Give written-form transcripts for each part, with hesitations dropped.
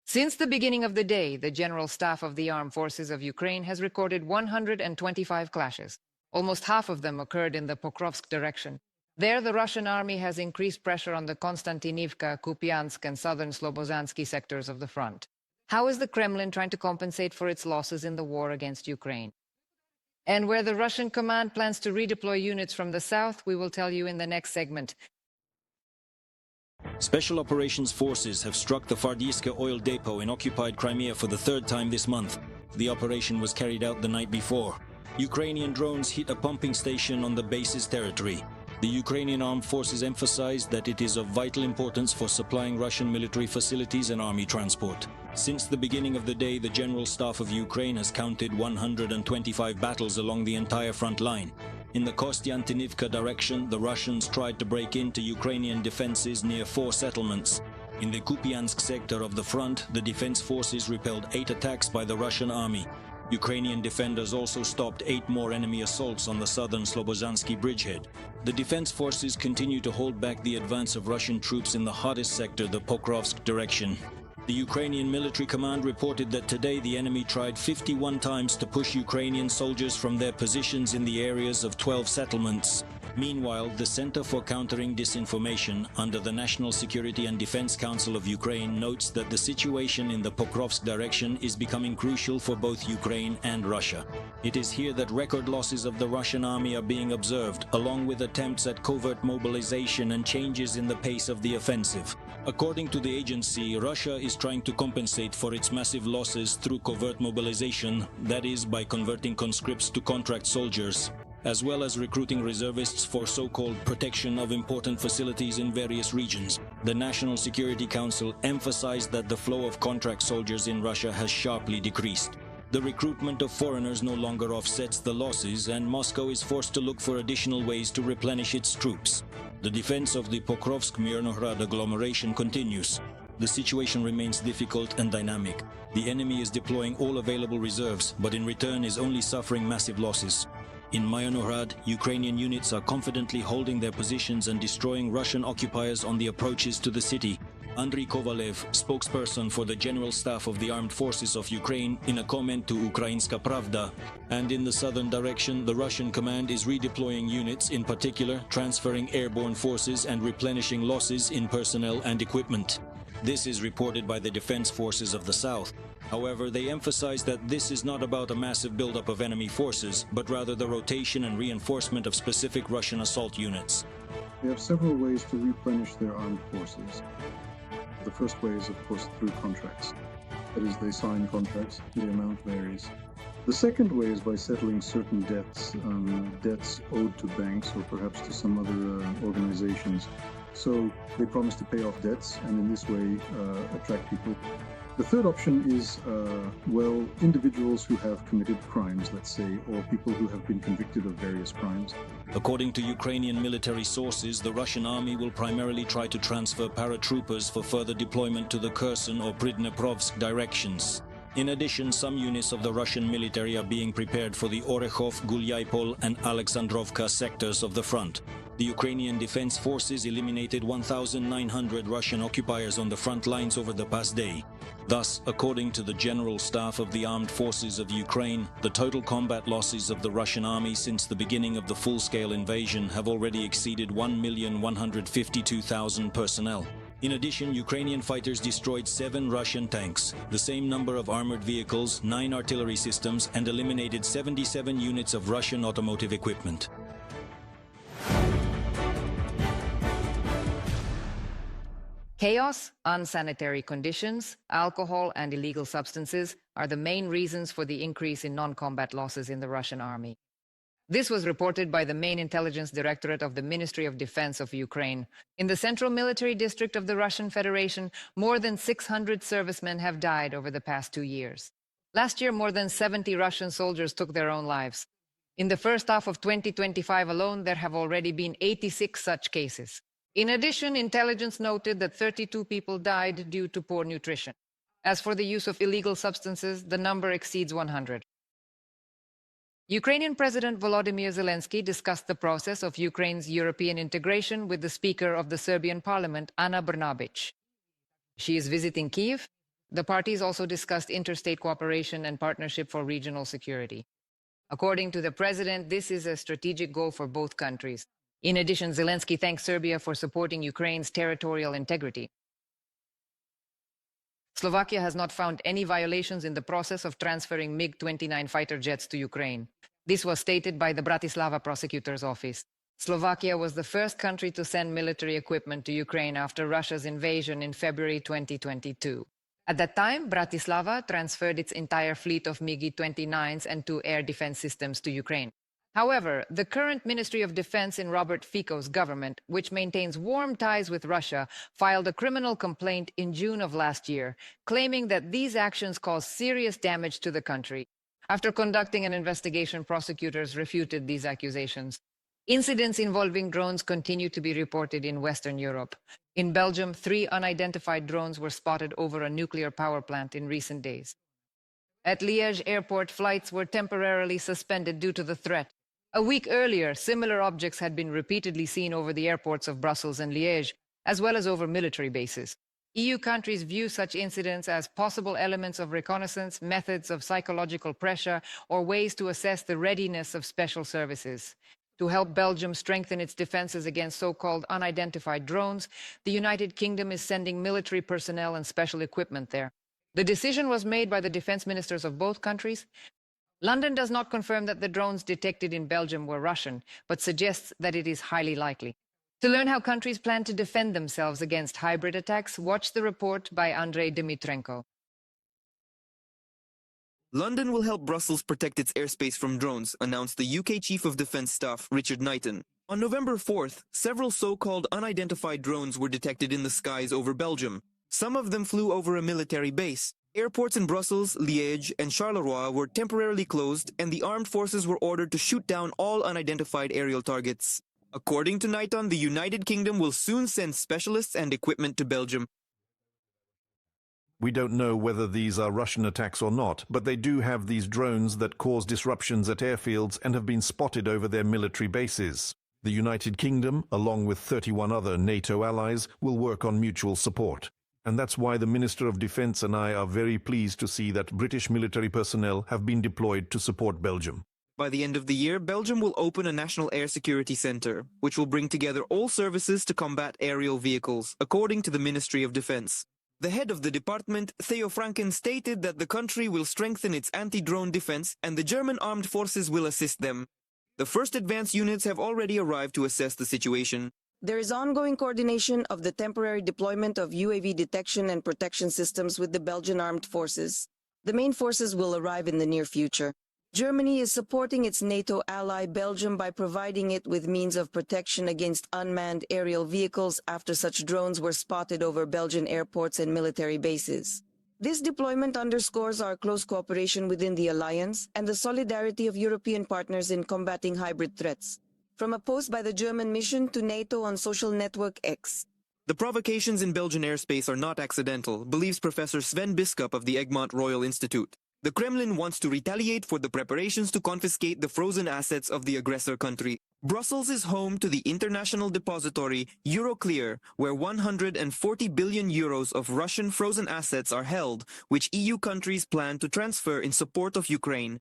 Since the beginning of the day, the General Staff of the Armed Forces of Ukraine has recorded 125 clashes. Almost half of them occurred in the Pokrovsk direction. There, the Russian army has increased pressure on the Konstantinivka, Kupiansk, and Southern Slobozhanske sectors of the front. How is the Kremlin trying to compensate for its losses in the war against Ukraine? And where the Russian command plans to redeploy units from the south, we will tell you in the next segment. Special Operations Forces have struck the Fardiska oil depot in occupied Crimea for the third time this month. The operation was carried out the night before. Ukrainian drones hit a pumping station on the base's territory. The Ukrainian armed forces emphasized that it is of vital importance for supplying Russian military facilities and army transport. Since the beginning of the day, the General Staff of Ukraine has counted 125 battles along the entire front line. In the Kostyantynivka direction, the Russians tried to break into Ukrainian defenses near 4 settlements. In the Kupiansk sector of the front, the defense forces repelled 8 attacks by the Russian army. Ukrainian defenders also stopped 8 more enemy assaults on the Southern Slobozhanske bridgehead. The defense forces continue to hold back the advance of Russian troops in the hottest sector, the Pokrovsk Direction. The Ukrainian military command reported that today the enemy tried 51 times to push Ukrainian soldiers from their positions in the areas of 12 settlements. Meanwhile, the Center for Countering Disinformation under the National Security and Defense Council of Ukraine notes that the situation in the Pokrovsk direction is becoming crucial for both Ukraine and Russia. It is here that record losses of the Russian army are being observed, along with attempts at covert mobilization and changes in the pace of the offensive. According to the agency, Russia is trying to compensate for its massive losses through covert mobilization, that is, by converting conscripts to contract soldiers, as well as recruiting reservists for so-called protection of important facilities in various regions. The National Security Council emphasized that the flow of contract soldiers in Russia has sharply decreased. The recruitment of foreigners no longer offsets the losses, and Moscow is forced to look for additional ways to replenish its troops. The defense of the Pokrovsk-Myrnograd agglomeration continues. The situation remains difficult and dynamic. The enemy is deploying all available reserves, but in return is only suffering massive losses. In Myrnograd, Ukrainian units are confidently holding their positions and destroying Russian occupiers on the approaches to the city. Andriy Kovalev, spokesperson for the General Staff of the Armed Forces of Ukraine, in a comment to Ukrainska Pravda. And in the southern direction, the Russian command is redeploying units, in particular transferring airborne forces and replenishing losses in personnel and equipment. This is reported by the defense forces of the south. However, they emphasize that this is not about a massive buildup of enemy forces, but rather the rotation and reinforcement of specific Russian assault units. They have several ways to replenish their armed forces. The first way is, of course, through contracts. That is, they sign contracts, the amount varies. The second way is by settling certain debts, debts owed to banks or perhaps to some other organizations. So they promise to pay off debts and in this way attract people. The third option is, individuals who have committed crimes, let's say, or people who have been convicted of various crimes. According to Ukrainian military sources, the Russian army will primarily try to transfer paratroopers for further deployment to the Kherson or Pridneprovsk directions. In addition, some units of the Russian military are being prepared for the Orekhov, Gulyaipol and Alexandrovka sectors of the front. The Ukrainian Defense Forces eliminated 1,900 Russian occupiers on the front lines over the past day. Thus, according to the General Staff of the Armed Forces of Ukraine, the total combat losses of the Russian army since the beginning of the full-scale invasion have already exceeded 1,152,000 personnel. In addition, Ukrainian fighters destroyed 7 Russian tanks, the same number of armored vehicles, 9 artillery systems, and eliminated 77 units of Russian automotive equipment. Chaos, unsanitary conditions, alcohol, and illegal substances are the main reasons for the increase in non-combat losses in the Russian army. This was reported by the main intelligence directorate of the Ministry of Defense of Ukraine. In the Central Military District of the Russian Federation, more than 600 servicemen have died over the past 2 years. Last year, more than 70 Russian soldiers took their own lives. In the first half of 2025 alone, there have already been 86 such cases. In addition, intelligence noted that 32 people died due to poor nutrition. As for the use of illegal substances, the number exceeds 100. Ukrainian President Volodymyr Zelenskyy discussed the process of Ukraine's European integration with the Speaker of the Serbian Parliament, Ana Brnabić. She is visiting Kyiv The parties also discussed interstate cooperation and partnership for regional security. According to the president, this is a strategic goal for both countries. In addition, Zelenskyy thanked Serbia for supporting Ukraine's territorial integrity. Slovakia has not found any violations in the process of transferring MiG-29 fighter jets to Ukraine. This was stated by the Bratislava prosecutor's office. Slovakia was the first country to send military equipment to Ukraine after Russia's invasion in February 2022. At that time, Bratislava transferred its entire fleet of MiG-29s and 2 air defense systems to Ukraine. However, the current Ministry of Defense in Robert Fico's government, which maintains warm ties with Russia, filed a criminal complaint in June of last year, claiming that these actions caused serious damage to the country. After conducting an investigation, prosecutors refuted these accusations. Incidents involving drones continue to be reported in Western Europe. In Belgium, 3 unidentified drones were spotted over a nuclear power plant in recent days. At Liège airport, flights were temporarily suspended due to the threat. A week earlier, similar objects had been repeatedly seen over the airports of Brussels and Liège, as well as over military bases. EU countries view such incidents as possible elements of reconnaissance, methods of psychological pressure, or ways to assess the readiness of special services. To help Belgium strengthen its defenses against so-called unidentified drones, the United Kingdom is sending military personnel and special equipment there. The decision was made by the defense ministers of both countries. London does not confirm that the drones detected in Belgium were Russian, but suggests that it is highly likely. To learn how countries plan to defend themselves against hybrid attacks, watch the report by Andrei Dimitrenko. London will help Brussels protect its airspace from drones, announced the UK Chief of Defence Staff, Richard Knighton. On November 4th, several so-called unidentified drones were detected in the skies over Belgium. Some of them flew over a military base. Airports in Brussels, Liège, and Charleroi were temporarily closed, and the armed forces were ordered to shoot down all unidentified aerial targets. According to Knighton, the United Kingdom will soon send specialists and equipment to Belgium. We don't know whether these are Russian attacks or not, but they do have these drones that cause disruptions at airfields and have been spotted over their military bases. The United Kingdom, along with 31 other NATO allies, will work on mutual support. And that's why the Minister of Defence and I are very pleased to see that British military personnel have been deployed to support Belgium. By the end of the year, Belgium will open a national air security centre, which will bring together all services to combat aerial vehicles, according to the Ministry of Defence. The head of the department, Theo Franken, stated that the country will strengthen its anti-drone defense and the German armed forces will assist them. The first advance units have already arrived to assess the situation. There is ongoing coordination of the temporary deployment of UAV detection and protection systems with the Belgian armed forces. The main forces will arrive in the near future. Germany is supporting its NATO ally Belgium by providing it with means of protection against unmanned aerial vehicles after such drones were spotted over Belgian airports and military bases. This deployment underscores our close cooperation within the alliance and the solidarity of European partners in combating hybrid threats. From a post by the German mission to NATO on social network X. The provocations in Belgian airspace are not accidental, believes Professor Sven Biskup of the Egmont Royal Institute. The Kremlin wants to retaliate for the preparations to confiscate the frozen assets of the aggressor country. Brussels is home to the international depository Euroclear, where 140 billion euros of Russian frozen assets are held, which EU countries plan to transfer in support of Ukraine.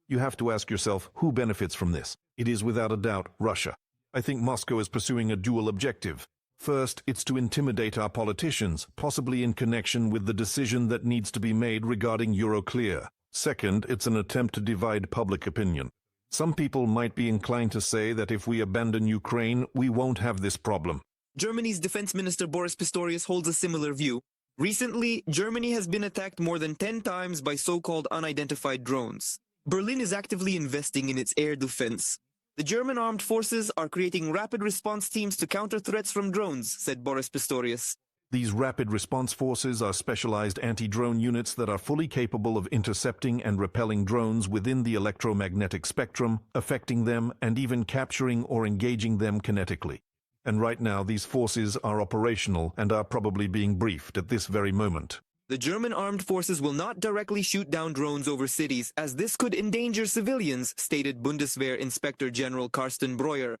You have to ask yourself who benefits from this. It is without a doubt Russia. I think Moscow is pursuing a dual objective. First, it's to intimidate our politicians, possibly in connection with the decision that needs to be made regarding Euroclear. Second, it's an attempt to divide public opinion. Some people might be inclined to say that if we abandon Ukraine, we won't have this problem. Germany's Defense Minister Boris Pistorius holds a similar view. Recently, Germany has been attacked more than 10 times by so-called unidentified drones. Berlin is actively investing in its air defense. The German armed forces are creating rapid response teams to counter threats from drones, said Boris Pistorius. These rapid response forces are specialized anti-drone units that are fully capable of intercepting and repelling drones within the electromagnetic spectrum, affecting them and even capturing or engaging them kinetically. And right now these forces are operational and are probably being briefed at this very moment. The German armed forces will not directly shoot down drones over cities, as this could endanger civilians, stated Bundeswehr Inspector General Carsten Breuer.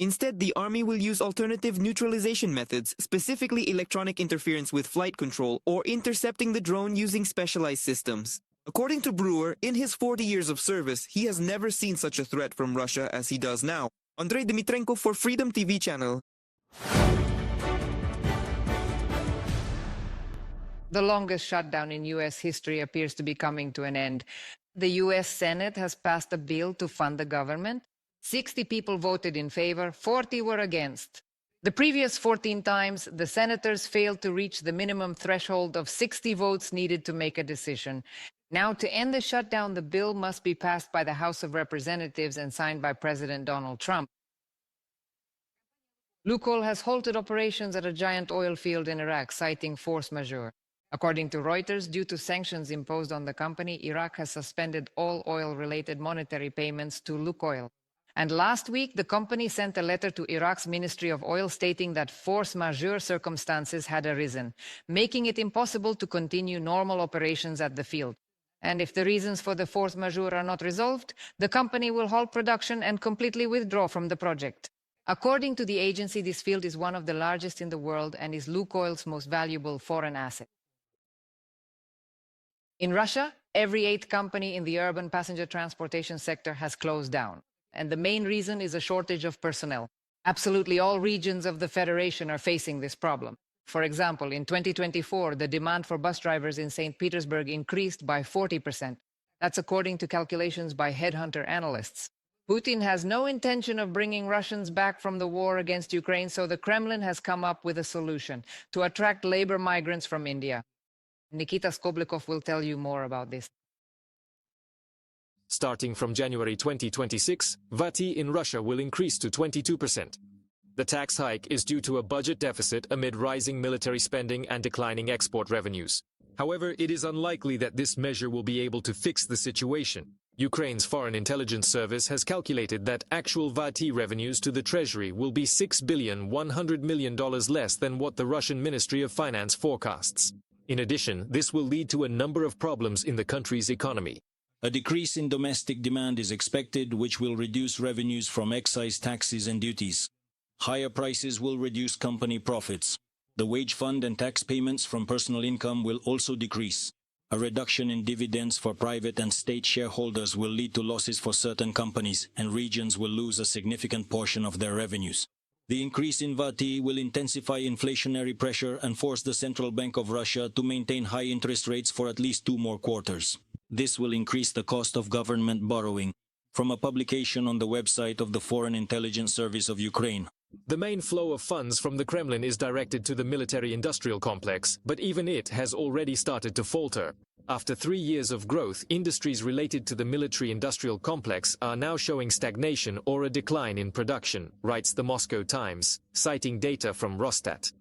Instead, the army will use alternative neutralization methods, specifically electronic interference with flight control or intercepting the drone using specialized systems. According to Brewer, in his 40 years of service, he has never seen such a threat from Russia as he does now. Andrei Dimitrenko for Freedom TV channel. The longest shutdown in U.S. history appears to be coming to an end. The U.S. Senate has passed a bill to fund the government. 60 people voted in favor, 40 were against. The previous 14 times, the senators failed to reach the minimum threshold of 60 votes needed to make a decision. Now, to end the shutdown, the bill must be passed by the House of Representatives and signed by President Donald Trump. Lukoil has halted operations at a giant oil field in Iraq, citing force majeure. According to Reuters, due to sanctions imposed on the company, Iraq has suspended all oil-related monetary payments to Lukoil. And last week, the company sent a letter to Iraq's Ministry of Oil stating that force majeure circumstances had arisen, making it impossible to continue normal operations at the field. And if the reasons for the force majeure are not resolved, the company will halt production and completely withdraw from the project. According to the agency, this field is one of the largest in the world and is Lukoil's most valuable foreign asset. In Russia, every 8th company in the urban passenger transportation sector has closed down. And the main reason is a shortage of personnel. Absolutely all regions of the Federation are facing this problem. For example, in 2024, the demand for bus drivers in St. Petersburg increased by 40%. That's according to calculations by headhunter analysts. Putin has no intention of bringing Russians back from the war against Ukraine, so the Kremlin has come up with a solution to attract labor migrants from India. Nikita Skoblikov will tell you more about this. Starting from January 2026, VAT in Russia will increase to 22%. The tax hike is due to a budget deficit amid rising military spending and declining export revenues. However, it is unlikely that this measure will be able to fix the situation. Ukraine's Foreign Intelligence Service has calculated that actual VAT revenues to the Treasury will be $6.1 billion less than what the Russian Ministry of Finance forecasts. In addition, this will lead to a number of problems in the country's economy. A decrease in domestic demand is expected, which will reduce revenues from excise taxes and duties. Higher prices will reduce company profits. The wage fund and tax payments from personal income will also decrease. A reduction in dividends for private and state shareholders will lead to losses for certain companies, and regions will lose a significant portion of their revenues. The increase in VAT will intensify inflationary pressure and force the Central Bank of Russia to maintain high interest rates for at least 2 more quarters. This will increase the cost of government borrowing. From a publication on the website of the Foreign Intelligence Service of Ukraine. The main flow of funds from the Kremlin is directed to the military-industrial complex, but even it has already started to falter. After 3 years of growth, industries related to the military-industrial complex are now showing stagnation or a decline in production, writes the Moscow Times, citing data from Rosstat.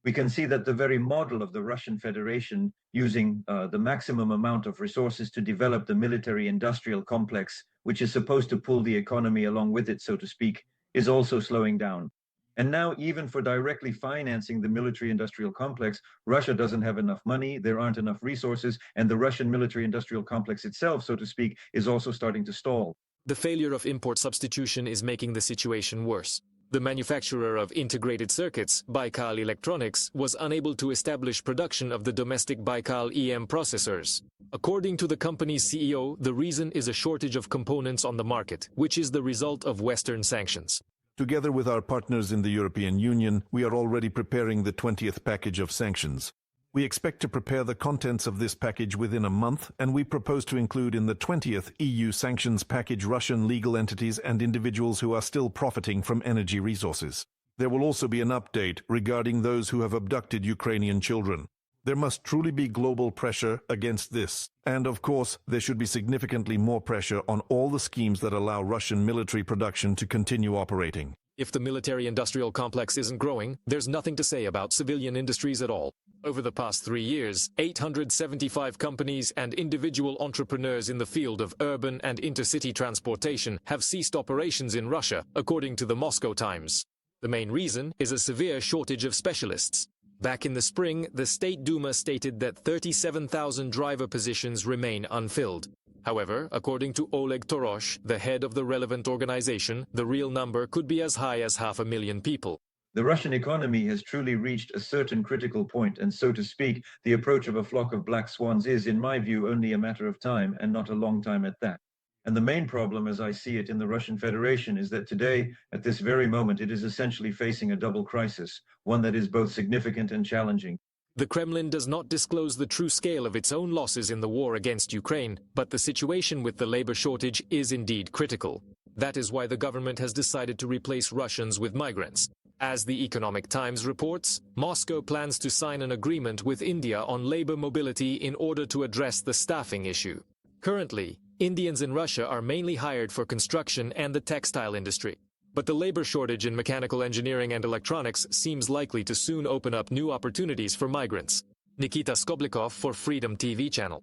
We can see that the very model of the Russian Federation, using the maximum amount of resources to develop the military-industrial complex, which is supposed to pull the economy along with it, so to speak, is also slowing down. And now, even for directly financing the military-industrial complex, Russia doesn't have enough money, there aren't enough resources, and the Russian military-industrial complex itself, so to speak, is also starting to stall. The failure of import substitution is making the situation worse. The manufacturer of integrated circuits, Baikal Electronics, was unable to establish production of the domestic Baikal EM processors. According to the company's CEO, the reason is a shortage of components on the market, which is the result of Western sanctions. Together with our partners in the European Union, we are already preparing the 20th package of sanctions. We expect to prepare the contents of this package within a month, and we propose to include in the 20th EU sanctions package Russian legal entities and individuals who are still profiting from energy resources. There will also be an update regarding those who have abducted Ukrainian children. There must truly be global pressure against this. And of course, there should be significantly more pressure on all the schemes that allow Russian military production to continue operating. If the military-industrial complex isn't growing, there's nothing to say about civilian industries at all. Over the past 3 years, 875 companies and individual entrepreneurs in the field of urban and intercity transportation have ceased operations in Russia, according to the Moscow Times. The main reason is a severe shortage of specialists. Back in the spring, the State Duma stated that 37,000 driver positions remain unfilled. However, according to Oleg Torosh, the head of the relevant organization, the real number could be as high as 500,000 people. The Russian economy has truly reached a certain critical point, and so to speak, the approach of a flock of black swans is, in my view, only a matter of time, and not a long time at that. And the main problem, as I see it in the Russian Federation, is that today, at this very moment, it is essentially facing a double crisis, one that is both significant and challenging. The Kremlin does not disclose the true scale of its own losses in the war against Ukraine, but the situation with the labor shortage is indeed critical. That is why the government has decided to replace Russians with migrants. As the Economic Times reports, Moscow plans to sign an agreement with India on labor mobility in order to address the staffing issue. Currently, Indians in Russia are mainly hired for construction and the textile industry. But the labor shortage in mechanical engineering and electronics seems likely to soon open up new opportunities for migrants. Nikita Skoblikov for Freedom TV Channel.